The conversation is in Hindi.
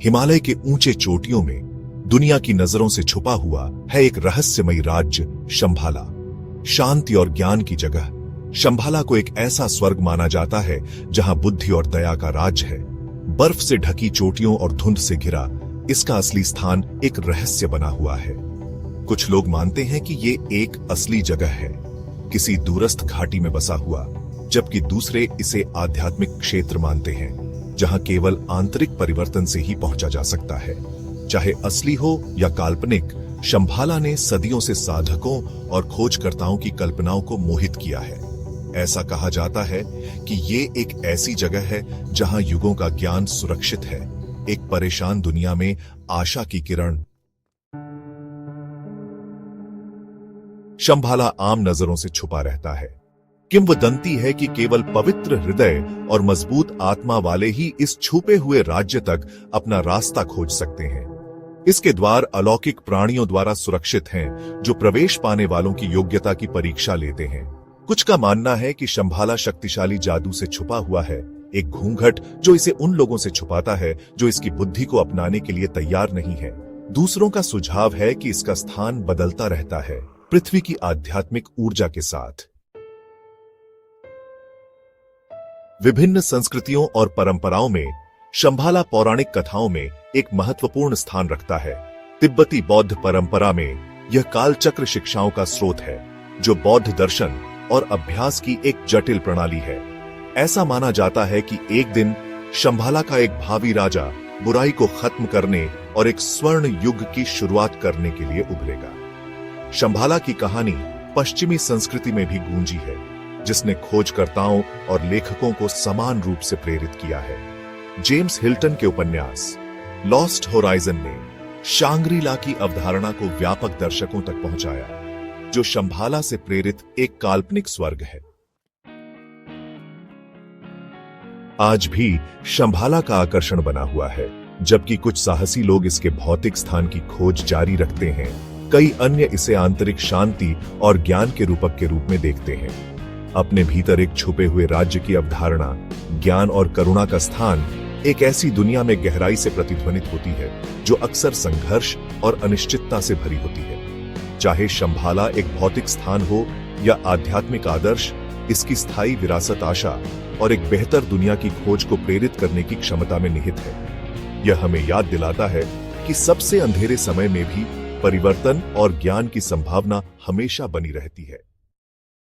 हिमालय के ऊंचे चोटियों में दुनिया की नजरों से छुपा हुआ है एक रहस्यमयी राज्य शंभाला। शांति और ज्ञान की जगह शंभाला को एक ऐसा स्वर्ग माना जाता है जहां बुद्धि और दया का राज है। बर्फ से ढकी चोटियों और धुंध से घिरा इसका असली स्थान एक रहस्य बना हुआ है। कुछ लोग मानते हैं कि ये एक असली जगह है, किसी दूरस्थ घाटी में बसा हुआ, जबकि दूसरे इसे आध्यात्मिक क्षेत्र मानते हैं जहां केवल आंतरिक परिवर्तन से ही पहुंचा जा सकता है। चाहे असली हो या काल्पनिक, शंभाला ने सदियों से साधकों और खोजकर्ताओं की कल्पनाओं को मोहित किया है। ऐसा कहा जाता है कि ये एक ऐसी जगह है जहां युगों का ज्ञान सुरक्षित है, एक परेशान दुनिया में आशा की किरण। शंभाला आम नजरों से छुपा रहता है। किंवदंती है कि केवल पवित्र हृदय और मजबूत आत्मा वाले ही इस छुपे हुए राज्य तक अपना रास्ता खोज सकते हैं। इसके द्वार अलौकिक प्राणियों द्वारा सुरक्षित हैं, जो प्रवेश पाने वालों की योग्यता की परीक्षा लेते हैं। कुछ का मानना है कि शंभाला शक्तिशाली जादू से छुपा हुआ है, एक घूंघट जो इसे उन लोगों से छुपाता है जो इसकी बुद्धि को अपनाने के लिए तैयार नहीं है। दूसरों का सुझाव है कि इसका स्थान बदलता रहता है, पृथ्वी की आध्यात्मिक ऊर्जा के साथ। विभिन्न संस्कृतियों और परंपराओं में शंभाला पौराणिक कथाओं में एक महत्वपूर्ण स्थान रखता है। तिब्बती बौद्ध परंपरा में यह कालचक्र शिक्षाओं का स्रोत है, जो बौद्ध दर्शन और अभ्यास की एक जटिल प्रणाली है। ऐसा माना जाता है कि एक दिन शंभाला का एक भावी राजा बुराई को खत्म करने और एक स्वर्ण युग की शुरुआत करने के लिए उभरेगा। शंभाला की कहानी पश्चिमी संस्कृति में भी गूंजी है, जिसने खोजकर्ताओं और लेखकों को समान रूप से प्रेरित किया है। जेम्स हिल्टन के उपन्यास लॉस्ट होराइजन ने शांग्री-ला की अवधारणा को व्यापक दर्शकों तक पहुंचाया, जो शंभाला से प्रेरित एक काल्पनिक स्वर्ग है। आज भी शंभाला का आकर्षण बना हुआ है। जबकि कुछ साहसी लोग इसके भौतिक स्थान की खोज जारी रखते हैं, कई अन्य इसे आंतरिक शांति और ज्ञान के रूपक के रूप में देखते हैं। अपने भीतर एक छुपे हुए राज्य की अवधारणा, ज्ञान और करुणा का स्थान एक ऐसी दुनिया में गहराई से प्रतिध्वनित होती है जो अक्सर संघर्ष और अनिश्चितता से भरी होती है। चाहे शंभाला एक भौतिक स्थान हो या आध्यात्मिक आदर्श, इसकी स्थायी विरासत आशा और एक बेहतर दुनिया की खोज को प्रेरित करने की क्षमता में निहित है। यह हमें याद दिलाता है कि सबसे अंधेरे समय में भी परिवर्तन और ज्ञान की संभावना हमेशा बनी रहती है।